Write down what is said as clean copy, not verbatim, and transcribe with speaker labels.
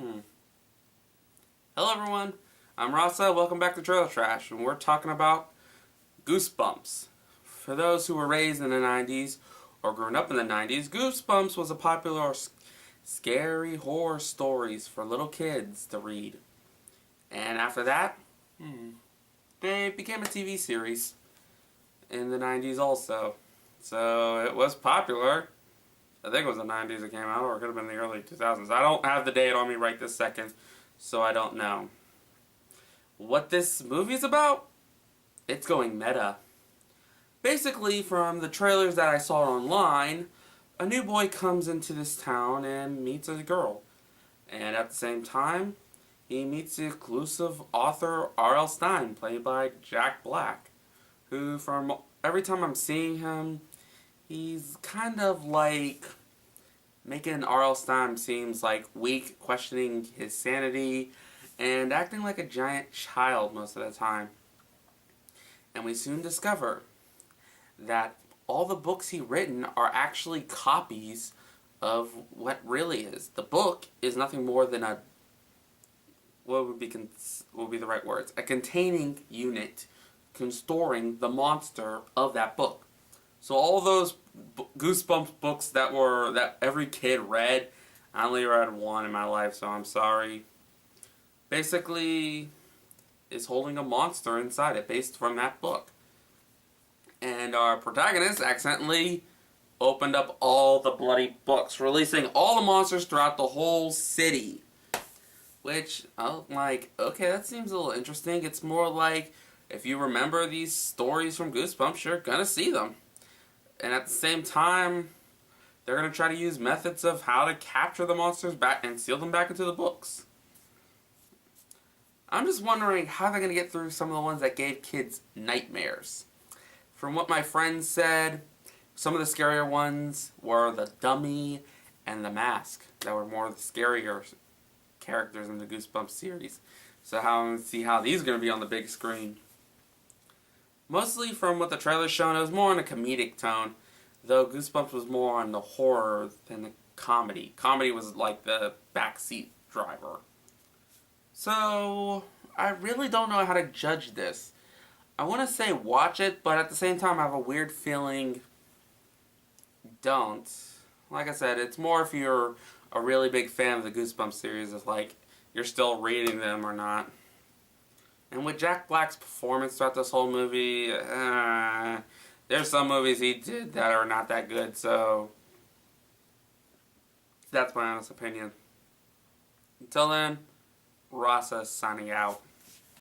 Speaker 1: Hmm. Hello everyone, I'm Rasa, welcome back to Trailer Trash, and we're talking about Goosebumps. For those who were raised in the 90s, or grown up in the 90s, Goosebumps was a popular scary horror stories for little kids to read. And after that, they became a TV series in the 90s also. So it was popular. I think it was the 90s it came out, or it could have been the early 2000s. I don't have the date on me right this second, so I don't know. What this movie is about? It's going meta. Basically, from the trailers that I saw online, a new boy comes into this town and meets a girl. And at the same time, he meets the exclusive author R.L. Stine, played by Jack Black, who, from every time I'm seeing him, he's kind of like making R.L. Stine seems like weak, questioning his sanity, and acting like a giant child most of the time. And we soon discover that all the books he's written are actually copies of what really is. The book is nothing more than a what would be the right words? A containing unit storing the monster of that book. So all those Goosebumps books that every kid read, I only read one in my life, so I'm sorry. Basically, is holding a monster inside it based from that book. And our protagonist accidentally opened up all the bloody books, releasing all the monsters throughout the whole city. Which, I'm like, okay, that seems a little interesting. It's more like, if you remember these stories from Goosebumps, you're gonna see them. And at the same time, they're gonna try to use methods of how to capture the monsters back and seal them back into the books. I'm just wondering how they're gonna get through some of the ones that gave kids nightmares. From what my friends said, some of the scarier ones were the Dummy and the Mask, that were more the scarier characters in the Goosebumps series. So I'm going to see how these are going to be on the big screen. Mostly from what the trailer's shown, it was more in a comedic tone, though Goosebumps was more on the horror than the comedy. Comedy was like the backseat driver. So I really don't know how to judge this. I want to say watch it, but at the same time I have a weird feeling don't. Like I said, it's more if you're a really big fan of the Goosebumps series, if like you're still reading them or not. And with Jack Black's performance throughout this whole movie, there's some movies he did that are not that good, so that's my honest opinion. Until then, Rasa signing out.